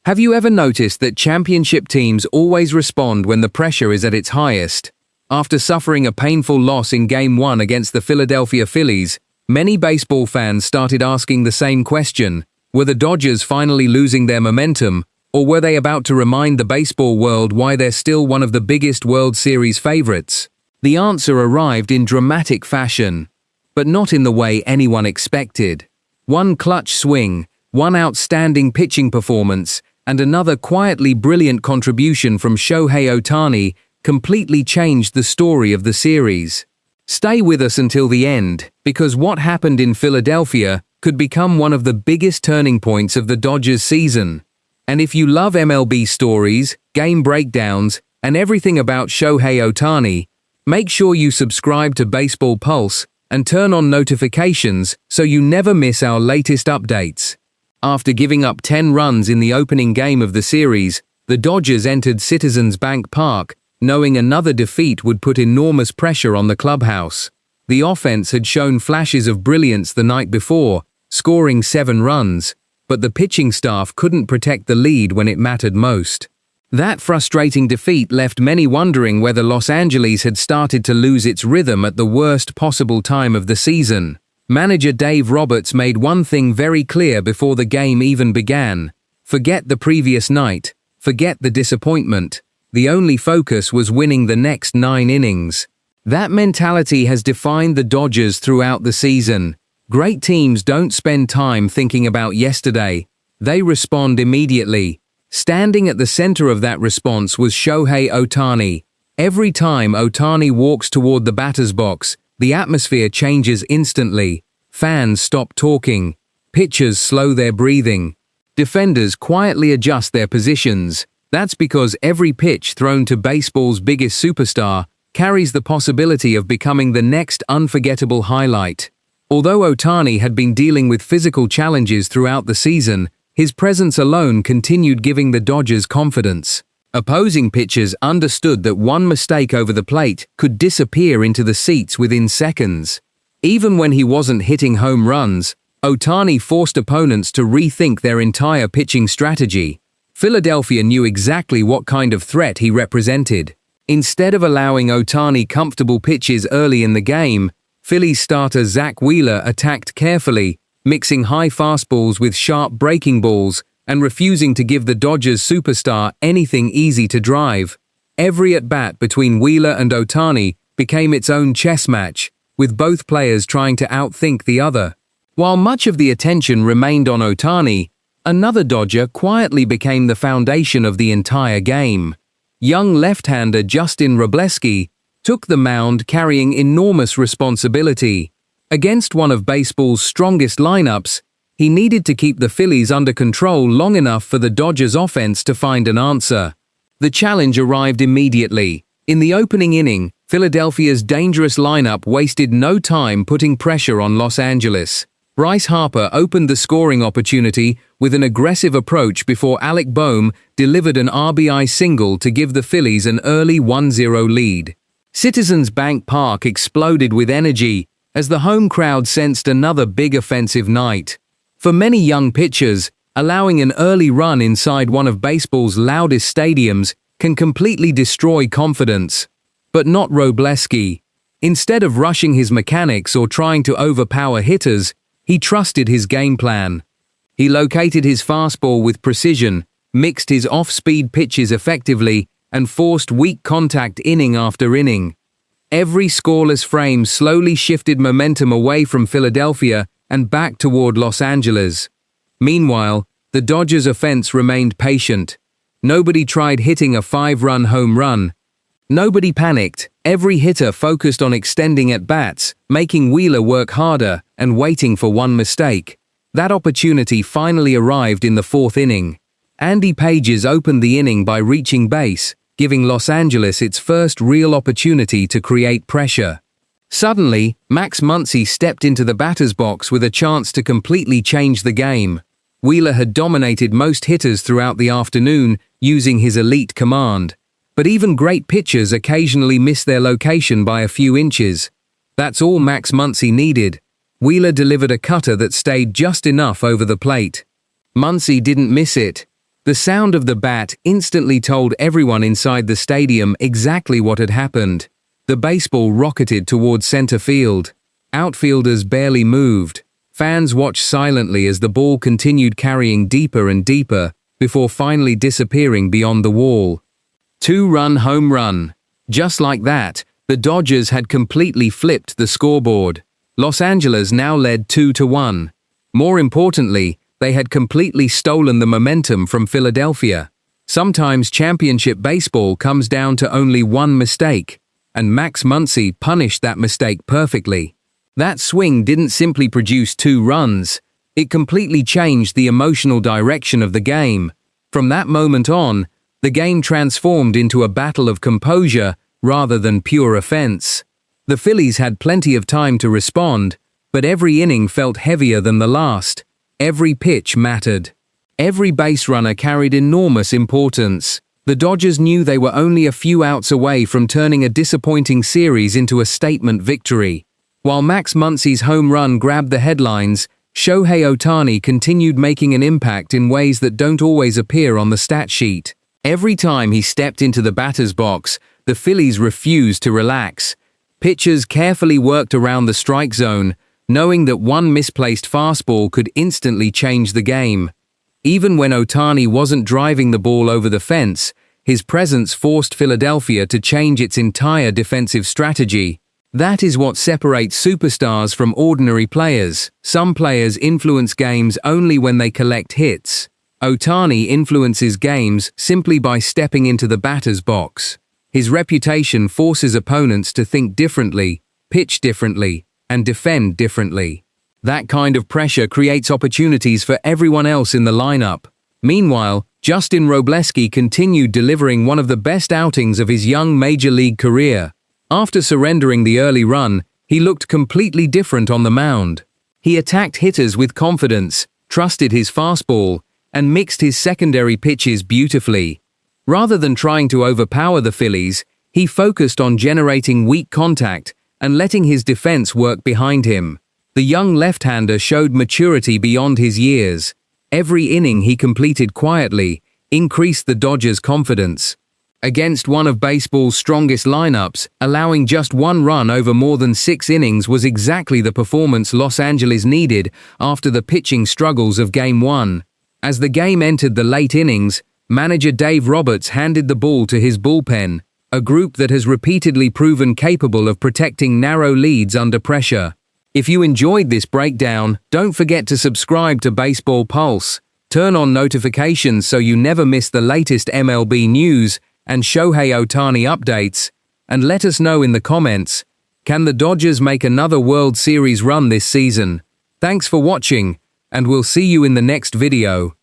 Have you ever noticed that championship teams always respond when the pressure is at its highest? After suffering a painful loss in Game 1 against the Philadelphia Phillies, many baseball fans started asking the same question: were the Dodgers finally losing their momentum, or were they about to remind the baseball world why they're still one of the biggest World Series favorites? The answer arrived in dramatic fashion, but not in the way anyone expected. One clutch swing, one outstanding pitching performance, and another quietly brilliant contribution from Shohei Ohtani completely changed the story of the series. Stay with us until the end, because what happened in Philadelphia could become one of the biggest turning points of the Dodgers season. And if you love MLB stories, game breakdowns, and everything about Shohei Ohtani, make sure you subscribe to Baseball Pulse and turn on notifications so you never miss our latest updates. After giving up 10 runs in the opening game of the series, the Dodgers entered Citizens Bank Park, knowing another defeat would put enormous pressure on the clubhouse. The offense had shown flashes of brilliance the night before, scoring 7 runs, but the pitching staff couldn't protect the lead when it mattered most. That frustrating defeat left many wondering whether Los Angeles had started to lose its rhythm at the worst possible time of the season. Manager Dave Roberts made one thing very clear before the game even began: forget the previous night, forget the disappointment. The only focus was winning the next 9 innings. That mentality has defined the Dodgers throughout the season. Great teams don't spend time thinking about yesterday. They respond immediately. Standing at the center of that response was Shohei Ohtani. Every time Ohtani walks toward the batter's box, the atmosphere changes instantly. Fans stop talking. Pitchers slow their breathing. Defenders quietly adjust their positions. That's because every pitch thrown to baseball's biggest superstar carries the possibility of becoming the next unforgettable highlight. Although Ohtani had been dealing with physical challenges throughout the season, his presence alone continued giving the Dodgers confidence. Opposing pitchers understood that one mistake over the plate could disappear into the seats within seconds. Even when he wasn't hitting home runs, Ohtani forced opponents to rethink their entire pitching strategy. Philadelphia knew exactly what kind of threat he represented. Instead of allowing Ohtani comfortable pitches early in the game, Phillies starter Zack Wheeler attacked carefully, mixing high fastballs with sharp breaking balls and refusing to give the Dodgers superstar anything easy to drive. Every at-bat between Wheeler and Ohtani became its own chess match, with both players trying to outthink the other. While much of the attention remained on Ohtani, another Dodger quietly became the foundation of the entire game. Young left-hander Justin Robleski took the mound carrying enormous responsibility. Against one of baseball's strongest lineups, he needed to keep the Phillies under control long enough for the Dodgers' offense to find an answer. The challenge arrived immediately. In the opening inning, Philadelphia's dangerous lineup wasted no time putting pressure on Los Angeles. Bryce Harper opened the scoring opportunity with an aggressive approach before Alec Boehm delivered an RBI single to give the Phillies an early 1-0 lead. Citizens Bank Park exploded with energy as the home crowd sensed another big offensive night. For many young pitchers, allowing an early run inside one of baseball's loudest stadiums can completely destroy confidence. But not Robleski. Instead of rushing his mechanics or trying to overpower hitters, he trusted his game plan. He located his fastball with precision, mixed his off-speed pitches effectively, and forced weak contact inning after inning. Every scoreless frame slowly shifted momentum away from Philadelphia and back toward Los Angeles. Meanwhile, the Dodgers' offense remained patient. Nobody tried hitting a 5-run home run. Nobody panicked. Every hitter focused on extending at-bats, making Wheeler work harder, and waiting for one mistake. That opportunity finally arrived in the 4th inning. Andy Pages opened the inning by reaching base, giving Los Angeles its first real opportunity to create pressure. Suddenly, Max Muncy stepped into the batter's box with a chance to completely change the game. Wheeler had dominated most hitters throughout the afternoon, using his elite command. But even great pitchers occasionally miss their location by a few inches. That's all Max Muncy needed. Wheeler delivered a cutter that stayed just enough over the plate. Muncy didn't miss it. The sound of the bat instantly told everyone inside the stadium exactly what had happened. The baseball rocketed towards center field. Outfielders barely moved. Fans watched silently as the ball continued carrying deeper and deeper before finally disappearing beyond the wall. 2-run home run. Just like that, the Dodgers had completely flipped the scoreboard. Los Angeles now led 2-1. More importantly, they had completely stolen the momentum from Philadelphia. Sometimes championship baseball comes down to only one mistake, and Max Muncy punished that mistake perfectly. That swing didn't simply produce 2 runs, it completely changed the emotional direction of the game. From that moment on, the game transformed into a battle of composure rather than pure offense. The Phillies had plenty of time to respond, but every inning felt heavier than the last. Every pitch mattered. Every base runner carried enormous importance. The Dodgers knew they were only a few outs away from turning a disappointing series into a statement victory. While Max Muncy's home run grabbed the headlines, Shohei Ohtani continued making an impact in ways that don't always appear on the stat sheet. Every time he stepped into the batter's box, the Phillies refused to relax. Pitchers carefully worked around the strike zone, knowing that one misplaced fastball could instantly change the game. Even when Ohtani wasn't driving the ball over the fence, his presence forced Philadelphia to change its entire defensive strategy. That is what separates superstars from ordinary players. Some players influence games only when they collect hits. Ohtani influences games simply by stepping into the batter's box. His reputation forces opponents to think differently, pitch differently, and defend differently. That kind of pressure creates opportunities for everyone else in the lineup. Meanwhile, Justin Robleski continued delivering one of the best outings of his young major league career. After surrendering the early run, he looked completely different on the mound. He attacked hitters with confidence, trusted his fastball, and mixed his secondary pitches beautifully. Rather than trying to overpower the Phillies, he focused on generating weak contact and letting his defense work behind him. The young left-hander showed maturity beyond his years. Every inning he completed quietly increased the Dodgers' confidence. Against one of baseball's strongest lineups, allowing just 1 run over more than 6 innings was exactly the performance Los Angeles needed after the pitching struggles of Game 1. As the game entered the late innings, manager Dave Roberts handed the ball to his bullpen, a group that has repeatedly proven capable of protecting narrow leads under pressure. If you enjoyed this breakdown, don't forget to subscribe to Baseball Pulse, turn on notifications so you never miss the latest MLB news and Shohei Ohtani updates, and let us know in the comments, can the Dodgers make another World Series run this season? Thanks for watching, and we'll see you in the next video.